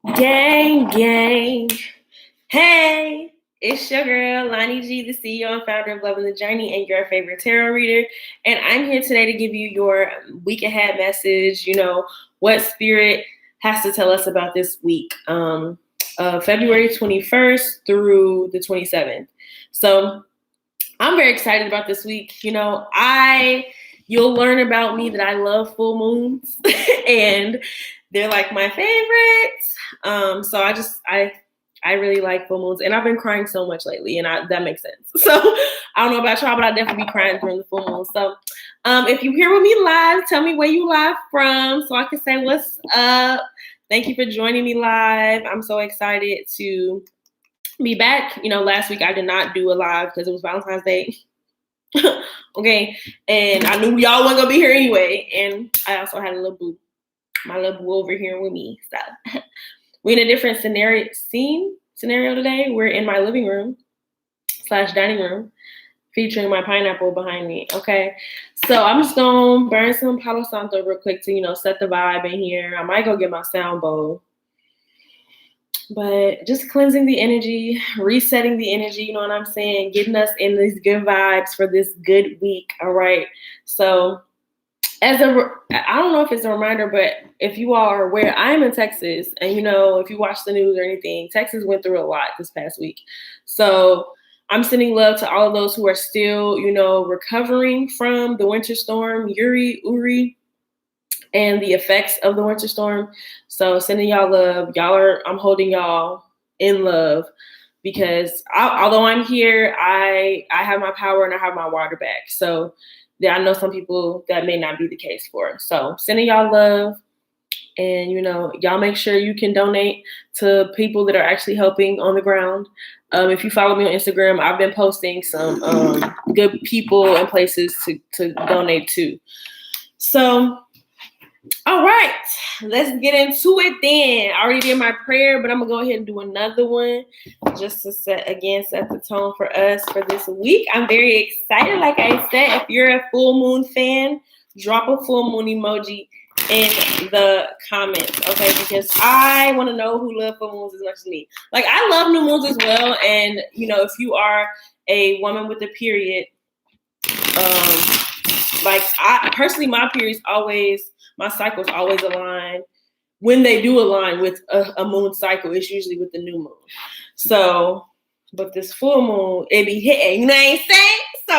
Gang, gang. Hey, it's your girl, Lani G, the CEO and founder of Loving the Journey and your favorite tarot reader. And I'm here today to give you your week ahead message, what spirit has to tell us about this week, February 21st through the 27th. So I'm very excited about this week. You'll learn about me that I love full moons and they're like my favorites. So I really like full moons, and I've been crying so much lately, and that makes sense. So I don't know about y'all, but I definitely be crying during the full moon. So if you here with me live, tell me where you live from so I can say what's up. Thank you for joining me live. I'm so excited to be back. Last week I did not do a live because it was Valentine's Day. Okay, and I knew y'all wasn't gonna be here anyway, and I also had my little boo over here with me. So we're in a different scenario today. We're in my living room / dining room, featuring my pineapple behind me. Okay, so I'm just gonna burn some Palo Santo real quick to set the vibe in here. I might go get my sound bowl. But just cleansing the energy, resetting the energy, you know what I'm saying? Getting us in these good vibes for this good week, all right? So I don't know if it's a reminder, but if you all are aware, I'm in Texas. And, if you watch the news or anything, Texas went through a lot this past week. So I'm sending love to all of those who are still, recovering from the winter storm, Uri, and the effects of the winter storm. So sending y'all love. I'm holding y'all in love because although I'm here, I have my power and I have my water back. So I know some people that may not be the case for. So sending y'all love, and y'all make sure you can donate to people that are actually helping on the ground. If you follow me on Instagram, I've been posting some good people and places to donate to. So all right, let's get into it then. I already did my prayer, but I'm going to go ahead and do another one just to set the tone for us for this week. I'm very excited. Like I said, if you're a full moon fan, drop a full moon emoji in the comments, okay? Because I want to know who loves full moons as much as me. Like, I love new moons as well. And, if you are a woman with a period, my cycles always align. When they do align with a moon cycle, it's usually with the new moon. So, but this full moon, it be hitting, you know what I'm saying? So,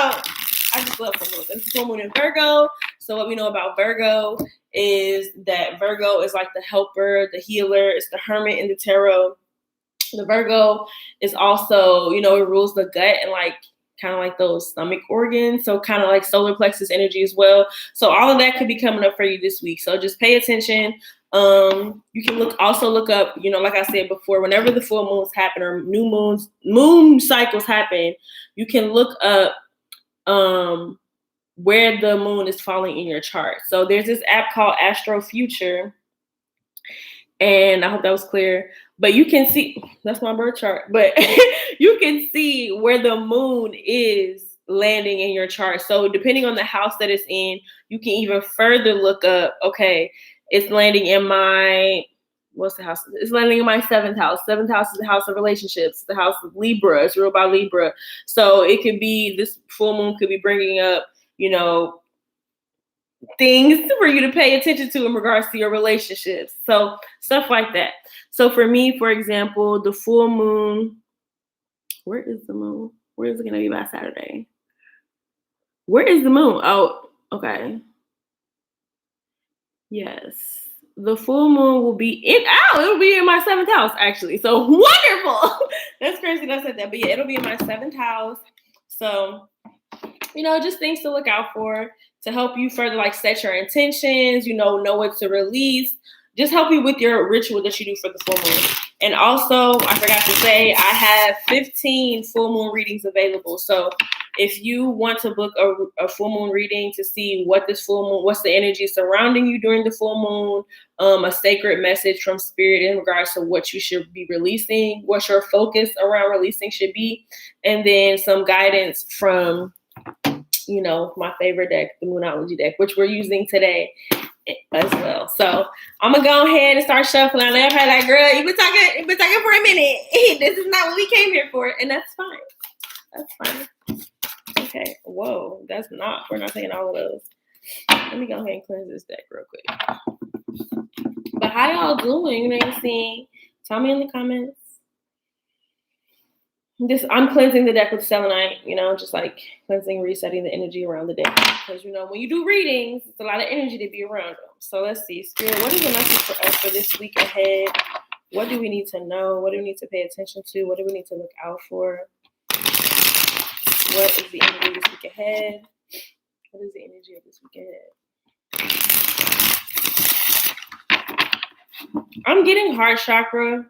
I just love full moons. It's full moon in Virgo. So, what we know about Virgo is that Virgo is like the helper, the healer. It's the hermit in the tarot. The Virgo is also, it rules the gut and kind of like those stomach organs. So kind of like solar plexus energy as well. So all of that could be coming up for you this week. So just pay attention. You can look up, like I said before, whenever the full moons happen or moon cycles happen, you can look up where the moon is falling in your chart. So there's this app called Astro Future. And I hope that was clear. But you can see, that's my birth chart, but you can see where the moon is landing in your chart. So depending on the house that it's in, you can even further look up, okay, it's landing in what's the house? It's landing in my 7th house. 7th house is the house of relationships, the house of Libra. It's ruled by Libra. So it could be, this full moon could be bringing up, things for you to pay attention to in regards to your relationships. So stuff like that. So for me, for example, the full moon, where is the moon? Where is it going to be by Saturday? Where is the moon? Oh, okay. Yes. The full moon will be it'll be in my 7th house, actually. So wonderful. That's crazy that I said that. But yeah, it'll be in my 7th house. So, just things to look out for to help you further set your intentions, know what to release. Just help you with your ritual that you do for the full moon. And also, I forgot to say, I have 15 full moon readings available. So if you want to book a full moon reading to see what's the energy surrounding you during the full moon, a sacred message from spirit in regards to what you should be releasing, what your focus around releasing should be, and then some guidance from, my favorite deck, the Moonology deck, which we're using today. as well. So I'm gonna go ahead and start shuffling. I'm probably like, girl, you've been talking for a minute. This is not what we came here for, and that's fine. That's fine. Okay. Whoa, we're not taking all of those. Let me go ahead and cleanse this deck real quick. But how y'all doing? You know what I'm saying? Tell me in the comments. I'm cleansing the deck with selenite, just like cleansing, resetting the energy around the deck. Because, when you do readings, it's a lot of energy to be around them. So let's see. Spirit, what is the message for us for this week ahead? What do we need to know? What do we need to pay attention to? What do we need to look out for? What is the energy of this week ahead? What is the energy of this week ahead? I'm getting heart chakra.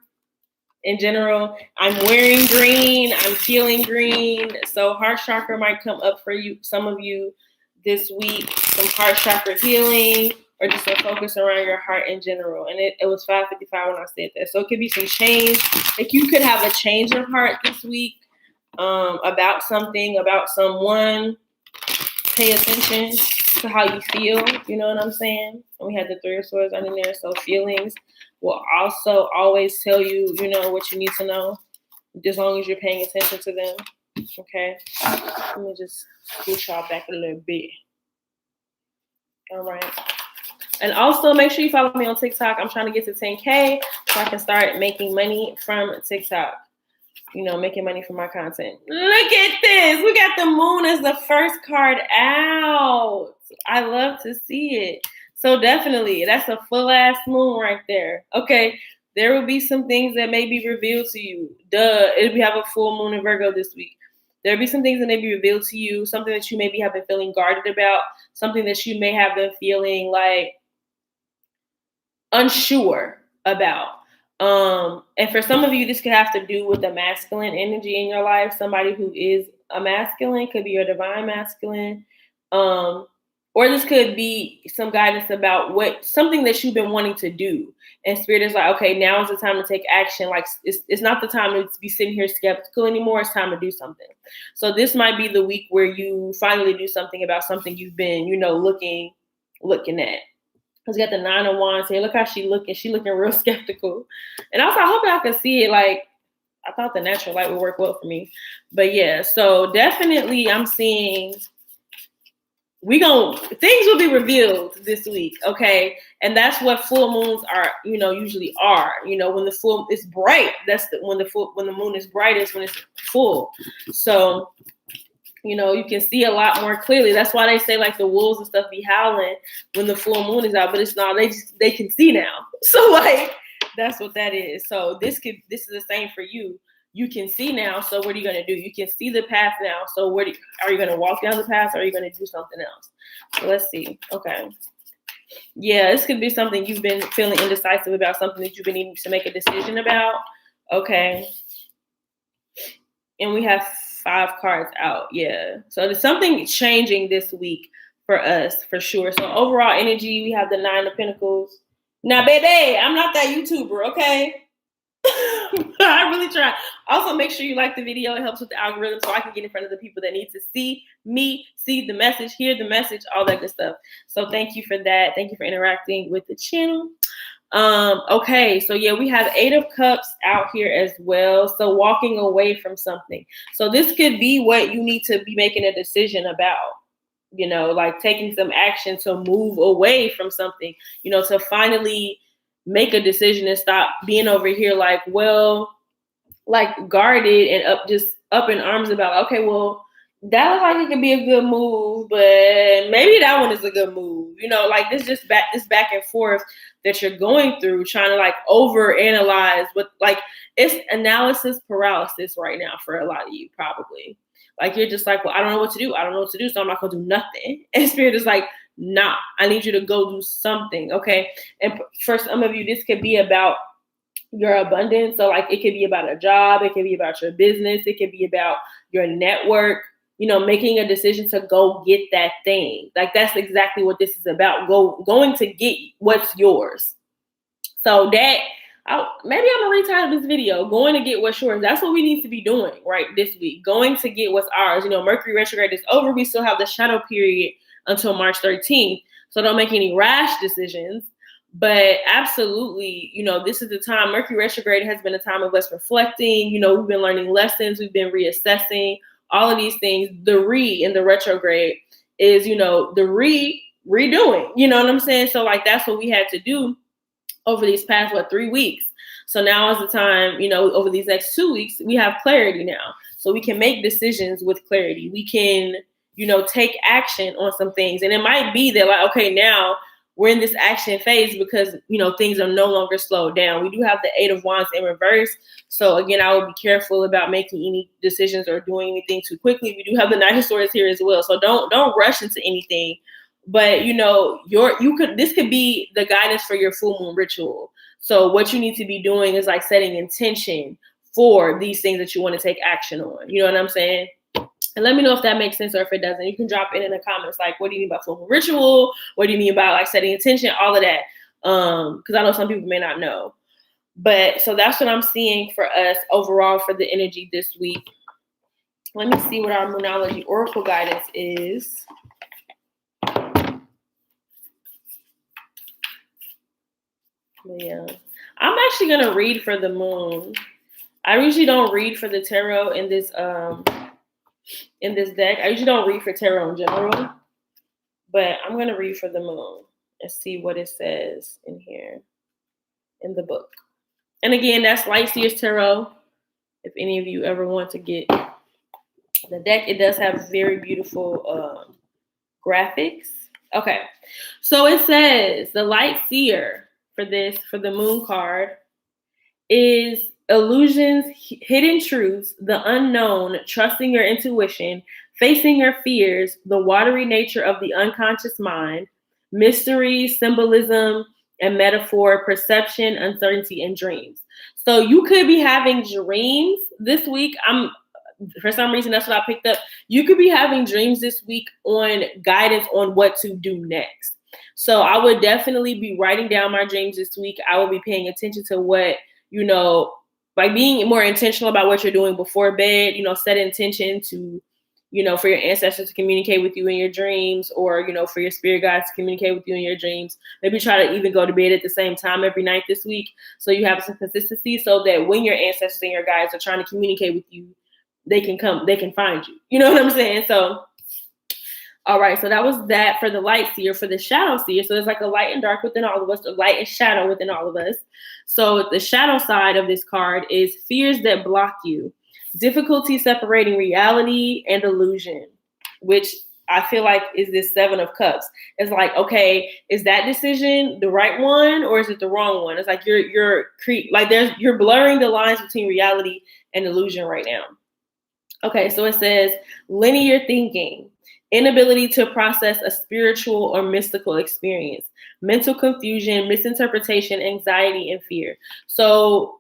In general, I'm wearing green, I'm feeling green. So heart chakra might come up for you, some of you this week, some heart chakra healing, or just a focus around your heart in general. And it was 5:55 when I said that. So it could be some change. Like you could have a change of heart this week about something, about someone. Pay attention to how you feel, you know what I'm saying? And we had the 3 of Swords under there, so feelings will also always tell you, what you need to know, as long as you're paying attention to them. Okay, let me just push y'all back a little bit. All right, and also make sure you follow me on TikTok. I'm trying to get to 10K so I can start making money from TikTok. Making money from my content. Look at this. We got the moon as the first card out. I love to see it. So definitely, that's a full ass moon right there. Okay, there will be some things that may be revealed to you. We have a full moon in Virgo this week. There'll be some things that may be revealed to you, something that you maybe have been feeling guarded about, something that you may have been feeling like unsure about. And for some of you, this could have to do with the masculine energy in your life. Somebody who is a masculine, could be your divine masculine. Or this could be some guidance about something that you've been wanting to do. And Spirit is like, okay, now is the time to take action. Like it's not the time to be sitting here skeptical anymore. It's time to do something. So this might be the week where you finally do something about something you've been, looking at. Because you got the 9 of Wands here. Look how she's looking. She's looking real skeptical. And also, I hope y'all can see it. Like, I thought the natural light would work well for me. But yeah, so definitely I'm seeing things will be revealed this week, okay? And that's what full moons are, usually are. When the full is bright, when the moon is bright is when it's full. So you can see a lot more clearly. That's why they say like the wolves and stuff be howling when the full moon is out, but it's not. They can see now. So like that's what that is. So this is the same for you. You can see now. So what are you gonna do? You can see the path now. So are you gonna walk down the path or are you gonna do something else? So let's see. Okay. Yeah, this could be something you've been feeling indecisive about, something that you've been needing to make a decision about. Okay. And we have 5 cards out. Yeah. So there's something changing this week for us, for sure. So overall energy, we have the 9 of Pentacles. Now, baby, I'm not that YouTuber, okay? I really try. Also, make sure you like the video. It helps with the algorithm so I can get in front of the people that need to see me, see the message, hear the message, all that good stuff. So thank you for that. Thank you for interacting with the channel. Okay, so yeah, we have 8 of Cups out here as well. So walking away from something. So this could be what you need to be making a decision about, like taking some action to move away from something, to finally make a decision and stop being over here like, guarded and up in arms about, okay, well, that looks like it could be a good move, but maybe that one is a good move. Like this back and forth that you're going through, trying to like overanalyze it's analysis paralysis right now for a lot of you, probably. Like you're just like, well, I don't know what to do. So I'm not gonna do nothing. And Spirit is like, nah, I need you to go do something. Okay. And for some of you, this could be about your abundance. So like it could be about a job, it could be about your business, it could be about your network, making a decision to go get that thing. Like that's exactly what this is about. Going to get what's yours. So that maybe I'm gonna retitle this video, going to get what's yours. That's what we need to be doing right this week. Going to get what's ours. Mercury retrograde is over. We still have the shadow period until March 13th. So don't make any rash decisions. But absolutely, this is the time. Mercury retrograde has been a time of us reflecting. We've been learning lessons. We've been reassessing all of these things. The in the retrograde is, the redoing. You know what I'm saying? So like, that's what we had to do over these past, 3 weeks. So now is the time, over these next 2 weeks, we have clarity now. So we can make decisions with clarity. We can, take action on some things. And it might be that like, okay, now we're in this action phase because, things are no longer slowed down. We do have the 8 of Wands in reverse. So again, I would be careful about making any decisions or doing anything too quickly. We do have the Knight of Swords here as well. So don't rush into anything. But this could be the guidance for your full moon ritual. So what you need to be doing is like setting intention for these things that you want to take action on. You know what I'm saying? And let me know if that makes sense or if it doesn't. You can drop it in the comments. Like, what do you mean by full moon ritual? What do you mean about like setting intention? All of that. Because I know some people may not know. But so that's what I'm seeing for us overall for the energy this week. Let me see what our Moonology Oracle guidance is. Yeah, I'm actually gonna read for the moon. I usually don't read for the tarot in this deck. I usually don't read for tarot in general, but I'm gonna read for the moon and see what it says in here in the book. And again, that's Light Seers Tarot. If any of you ever want to get the deck, it does have very beautiful graphics. Okay, so it says the Light Seer for the moon card is illusions, hidden truths, the unknown, trusting your intuition, facing your fears, the watery nature of the unconscious mind, mystery, symbolism, and metaphor, perception, uncertainty, and dreams. So you could be having dreams this week. For some reason, that's what I picked up. You could be having dreams this week on guidance on what to do next. So I would definitely be writing down my dreams this week. I will be paying attention to what, like being more intentional about what you're doing before bed, set intention to, for your ancestors to communicate with you in your dreams, or, for your spirit guides to communicate with you in your dreams. Maybe try to even go to bed at the same time every night this week, so you have some consistency, so that when your ancestors and your guides are trying to communicate with you, they can find you. You know what I'm saying? So, all right. So that was that for the Light Seer. For the Shadow Seer, so there's like a light and dark within all of us, a light and shadow within all of us. So the shadow side of this card is fears that block you, difficulty separating reality and illusion, which I feel like is this 7 of Cups. It's like, okay, is that decision the right one or is it the wrong one? It's like you're blurring the lines between reality and illusion right now. Okay, so it says linear thinking, inability to process a spiritual or mystical experience, mental confusion, misinterpretation, anxiety, and fear. So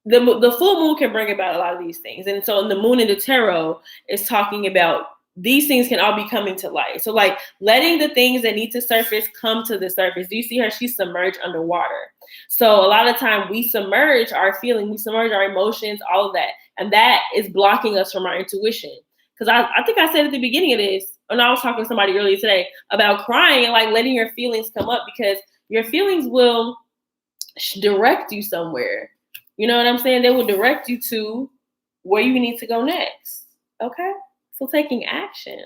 the full moon can bring about a lot of these things. And so in the moon in the tarot is talking about these things can all be coming to light. So like letting the things that need to surface come to the surface. Do you see her? She's submerged underwater. So a lot of time we submerge our feelings, we submerge our emotions, all of that. And that is blocking us from our intuition. Because I think I said at the beginning of this, and I was talking to somebody earlier today about crying and like letting your feelings come up, because your feelings will direct you somewhere. You know what I'm saying? They will direct you to where you need to go next. Okay? So taking action.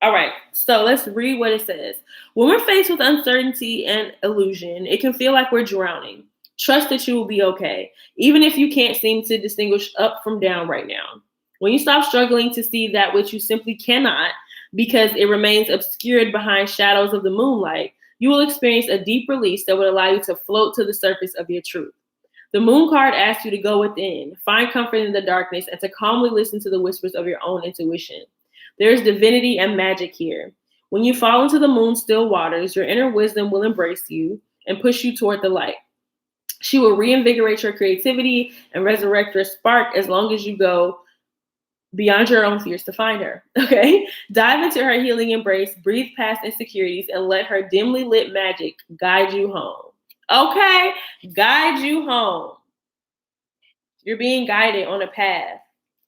All right, so let's read what it says. When we're faced with uncertainty and illusion, it can feel like we're drowning. Trust that you will be okay, even if you can't seem to distinguish up from down right now. When you stop struggling to see that which you simply cannot, because it remains obscured behind shadows of the moonlight, you will experience a deep release that will allow you to float to the surface of your truth. The moon card asks you to go within, find comfort in the darkness, and to calmly listen to the whispers of your own intuition. There is divinity and magic here. When you fall into the moon's still waters, your inner wisdom will embrace you and push you toward the light. She will reinvigorate your creativity and resurrect your spark as long as you go beyond your own fears to find her. Okay? Dive into her healing embrace, breathe past insecurities, and let her dimly lit magic guide you home. Okay? Guide you home. You're being guided on a path.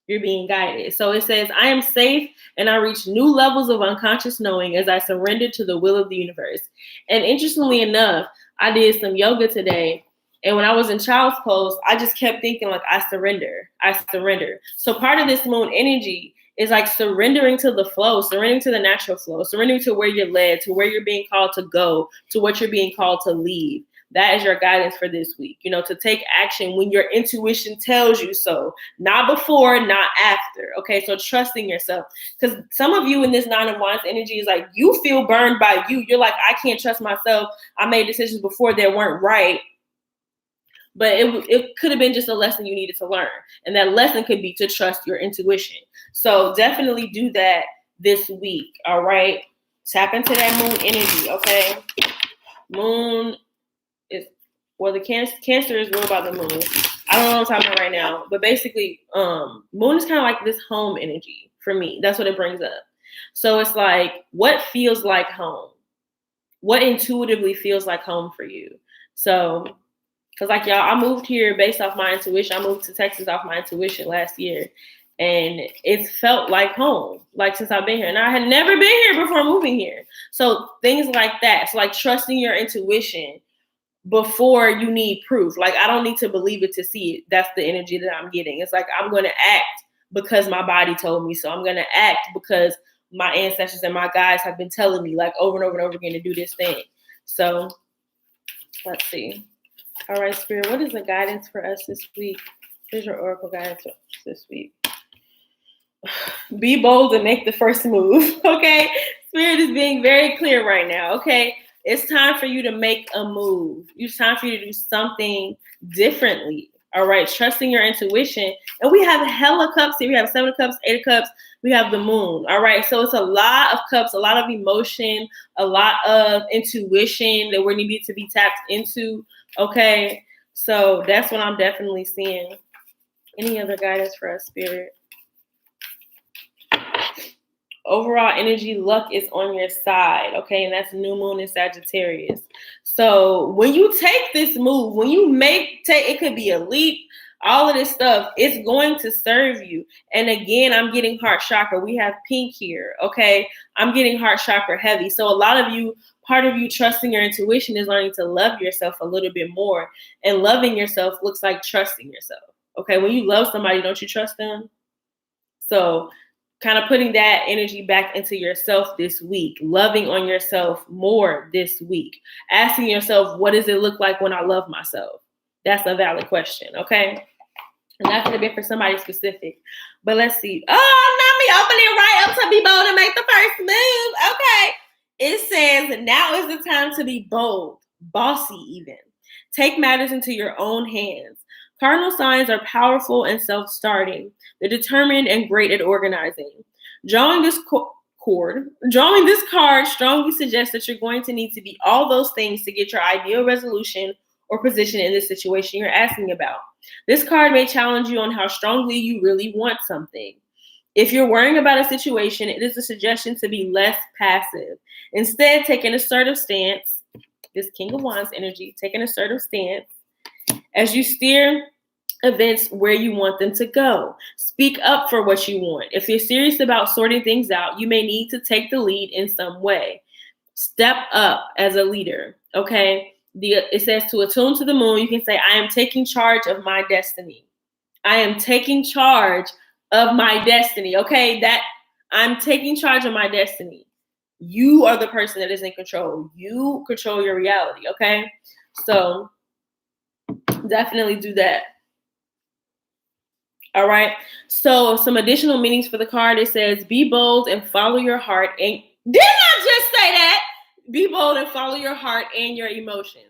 you're being guided. So it says, I am safe and I reach new levels of unconscious knowing as I surrender to the will of the universe. And interestingly enough, I did some yoga today. And when I was in child's pose, I just kept thinking like, I surrender. So part of this moon energy is like surrendering to the flow, surrendering to the natural flow, surrendering to where you're led, to where you're being called to go, to what you're being called to leave. That is your guidance for this week, to take action when your intuition tells you so, not before, not after. Okay, so trusting yourself, because some of you in this 9 of Wands energy is like, you feel burned by you. You're like, I can't trust myself. I made decisions before that weren't right. But it could have been just a lesson you needed to learn. And that lesson could be to trust your intuition. So definitely do that this week, all right? Tap into that moon energy, okay? Moon is, well, the Cancer is real about the moon. I don't know what I'm talking about right now. But basically, moon is kind of like this home energy for me. That's what it brings up. So it's like, what feels like home? What intuitively feels like home for you? So, because like y'all, I moved here based off my intuition. I moved to Texas off my intuition last year. And it's felt like home, like since I've been here. And I had never been here before moving here. So things like that. So like trusting your intuition before you need proof. Like I don't need to believe it to see it. That's the energy that I'm getting. It's like I'm going to act because my body told me so. I'm going to act because my ancestors and my guides have been telling me like over and over and over again to do this thing. So let's see. All right, Spirit, what is the guidance for us this week? Here's your oracle guidance for us this week. Be bold and make the first move, okay? Spirit is being very clear right now, okay? It's time for you to make a move. It's time for you to do something differently, all right? Trusting your intuition. And we have hella cups here. We have 7 of cups, 8 of cups. We have the moon, all right? So it's a lot of cups, a lot of emotion, a lot of intuition that we're needing to be tapped into, okay? So that's what I'm definitely seeing. Any other guidance for us, Spirit? Overall energy, luck is on your side, okay? And that's new moon in Sagittarius. So when you take this move, when you it could be a leap, all of this stuff, it's going to serve you. And again, I'm getting heart chakra. We have pink here, okay? I'm getting heart chakra heavy. So a lot of you, part of you trusting your intuition is learning to love yourself a little bit more. And loving yourself looks like trusting yourself, okay? When you love somebody, don't you trust them? So kind of putting that energy back into yourself this week, loving on yourself more this week, asking yourself, what does it look like when I love myself? That's a valid question, okay? And that could have been for somebody specific. But let's see. Oh, not me opening it right up to be bold and make the first move. Okay. It says, now is the time to be bold, bossy even. Take matters into your own hands. Cardinal signs are powerful and self-starting. They're determined and great at organizing. Drawing this card strongly suggests that you're going to need to be all those things to get your ideal resolution or position in the situation you're asking about. This card may challenge you on how strongly you really want something. If you're worrying about a situation, it is a suggestion to be less passive. Instead, take an assertive stance. This King of Wands energy, take an assertive stance as you steer events where you want them to go. Speak up for what you want. If you're serious about sorting things out, you may need to take the lead in some way. Step up as a leader, okay? It says to attune to the moon, you can say, I am taking charge of my destiny. I am taking charge of my destiny, okay? That I'm taking charge of my destiny. You are the person that is in control. You control your reality, okay? So definitely do that. All right. So some additional meanings for the card. It says, be bold and follow your heart. And did I just say that? Be bold and follow your heart and your emotions.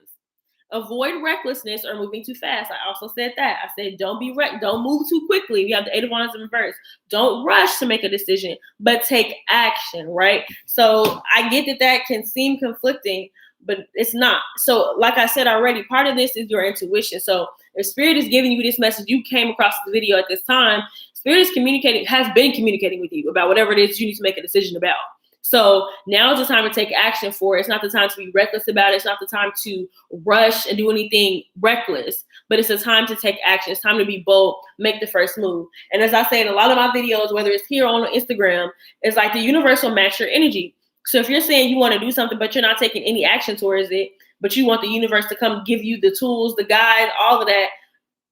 Avoid recklessness or moving too fast. I also said that. I said, don't move too quickly. We have the 8 of Wands in reverse. Don't rush to make a decision, but take action, right? So I get that can seem conflicting, but it's not. So like I said already, part of this is your intuition. So if Spirit is giving you this message, you came across the video at this time, Spirit is has been communicating with you about whatever it is you need to make a decision about. So now is the time to take action for it. It's not the time to be reckless about it. It's not the time to rush and do anything reckless, but it's the time to take action. It's time to be bold, make the first move. And as I say in a lot of my videos, whether it's here on Instagram, it's like the universe will match your energy. So if you're saying you want to do something, but you're not taking any action towards it, but you want the universe to come give you the tools, the guide, all of that,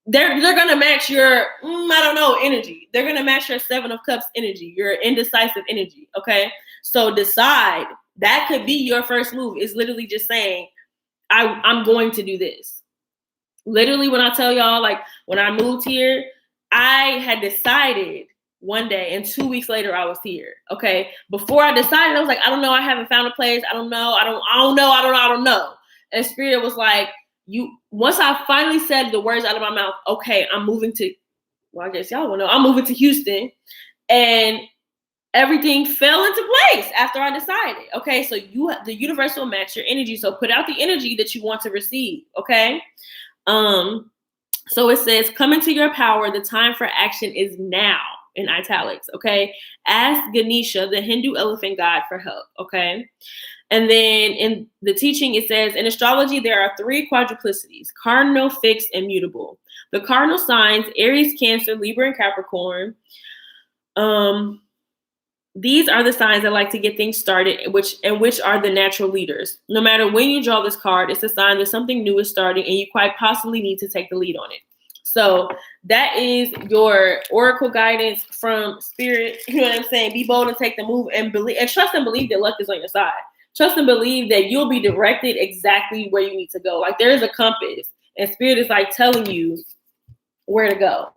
they're going to match your, energy. They're going to match your 7 of Cups energy, your indecisive energy, okay? So decide. That could be your first move. It's literally just saying, I'm going to do this. Literally, when I tell y'all, like, when I moved here, I had decided one day, and 2 weeks later, I was here, okay? Before I decided, I was like, I don't know. I haven't found a place. I don't know. I don't know. And Spirit was like, once I finally said the words out of my mouth, okay, I'm moving to, well, I guess y'all will know, I'm moving to Houston. And everything fell into place after I decided. Okay, so the universe will match your energy. So put out the energy that you want to receive. Okay. So it says, come into your power. The time for action is now, in italics. Okay. Ask Ganesha, the Hindu elephant god, for help. Okay. And then in the teaching, it says, in astrology, there are 3 quadruplicities: cardinal, fixed, and mutable. The cardinal signs, Aries, Cancer, Libra, and Capricorn. These are the signs that like to get things started, which are the natural leaders. No matter when you draw this card, it's a sign that something new is starting and you quite possibly need to take the lead on it. So that is your oracle guidance from Spirit. You know what I'm saying? Be bold and take the move, and believe, and trust and believe that luck is on your side. Trust and believe that you'll be directed exactly where you need to go. Like, there is a compass, and Spirit is like telling you where to go.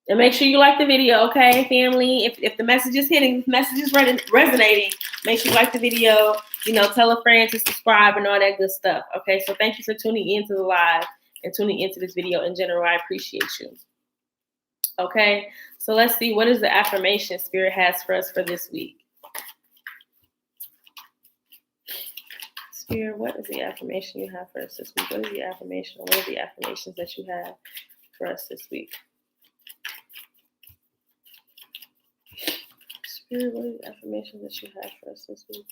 And make sure you like the video, okay, family? If the message is hitting, if the message is resonating, make sure you like the video. Tell a friend to subscribe and all that good stuff, okay? So thank you for tuning into the live and tuning into this video in general. I appreciate you. Okay, so let's see. What is the affirmation Spirit has for us for this week? Spirit, what is the affirmation you have for us this week? What is the affirmation? What are the affirmations that you have for us this week? Spirit, what are the affirmations that you have for us this week?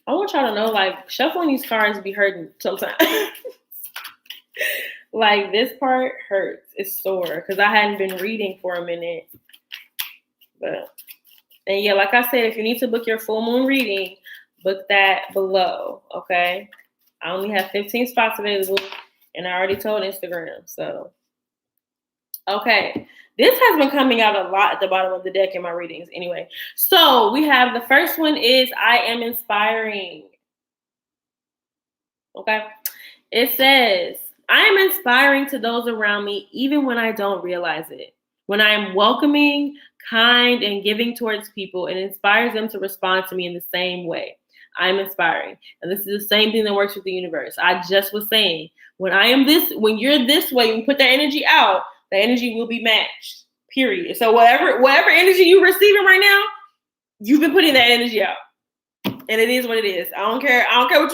I want y'all to know, like, shuffling these cards be hurting sometimes. Like, this part hurts. It's sore because I hadn't been reading for a minute. And yeah, like I said, if you need to book your full moon reading, book that below, okay? I only have 15 spots available, and I already told Instagram, so. Okay, this has been coming out a lot at the bottom of the deck in my readings anyway. So we have the first one is, I am inspiring. Okay, it says, I am inspiring to those around me even when I don't realize it. When I am welcoming, kind, and giving towards people, it inspires them to respond to me in the same way. I'm inspiring. And this is the same thing that works with the universe. I just was saying, when you're this way, you put that energy out, the energy will be matched, period. So whatever energy you're receiving right now, you've been putting that energy out. And it is what it is. I don't care what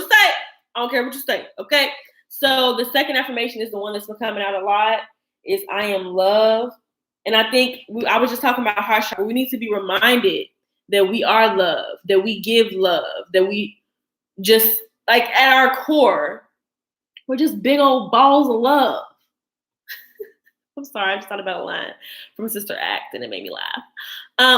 you say. Okay? So the second affirmation is the one that's been coming out a lot, is I am love. And I think I was just talking about heart chakra. We need to be reminded that we are love, that we give love, that we just, like, at our core, we're just big old balls of love. I'm sorry, I just thought about a line from Sister Act and it made me laugh.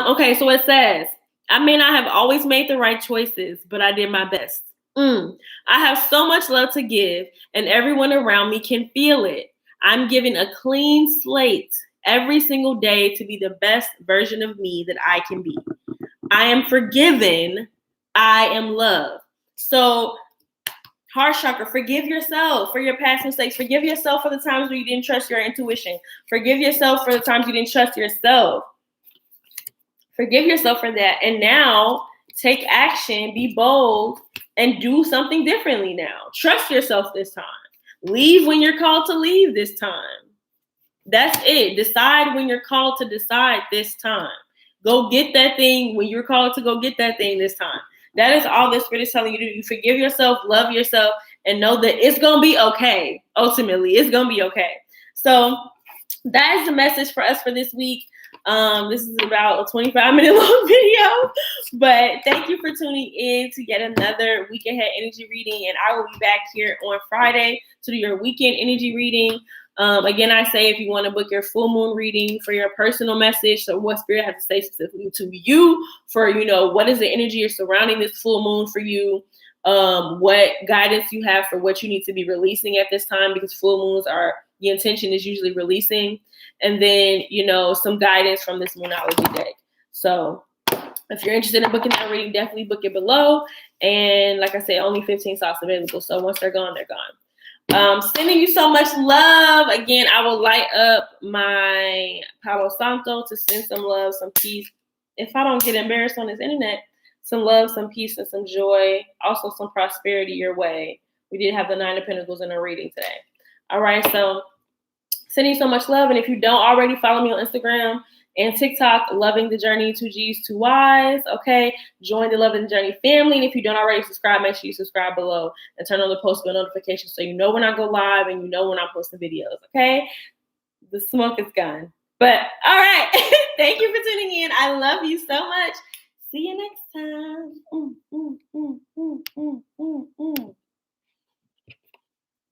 Okay, so it says, I may not have always made the right choices, but I did my best. I have so much love to give, and everyone around me can feel it. I'm given a clean slate every single day to be the best version of me that I can be. I am forgiven. I am loved. So, heart chakra, forgive yourself for your past mistakes. Forgive yourself for the times where you didn't trust your intuition. Forgive yourself for the times you didn't trust yourself. Forgive yourself for that. And now, take action, be bold, and do something differently now. Trust yourself this time. Leave when you're called to leave this time. That's it. Decide when you're called to decide this time. Go get that thing when you're called to go get that thing this time. That is all the Spirit is telling you to do. You forgive yourself, love yourself, and know that it's going to be okay. Ultimately, it's going to be okay. So that is the message for us for this week. This is about a 25-minute long video, but thank you for tuning in to yet another week ahead energy reading. And I will be back here on Friday to do your weekend energy reading. Again, I say if you want to book your full moon reading for your personal message, so what spirit has to say specifically to you for, what is the energy surrounding this full moon for you, what guidance you have for what you need to be releasing at this time, because full moons the intention is usually releasing, and then, some guidance from this Moonology deck. So if you're interested in booking that reading, definitely book it below. And like I said, only 15 slots available. So once they're gone, they're gone. Sending you so much love. Again, I will light up my Palo Santo to send some love, some peace. If I don't get embarrassed on this internet, some love, some peace, and some joy. Also some prosperity your way. We did have the 9 of Pentacles in our reading today. All right, so sending you so much love. And if you don't already follow me on Instagram and TikTok, Loving the Journey, 2 G's, 2 Y's, okay? Join the Loving the Journey family. And if you don't already subscribe, make sure you subscribe below and turn on the post bell notifications so you know when I go live and you know when I'm posting videos, okay? The smoke is gone. But, all right. Thank you for tuning in. I love you so much. See you next time.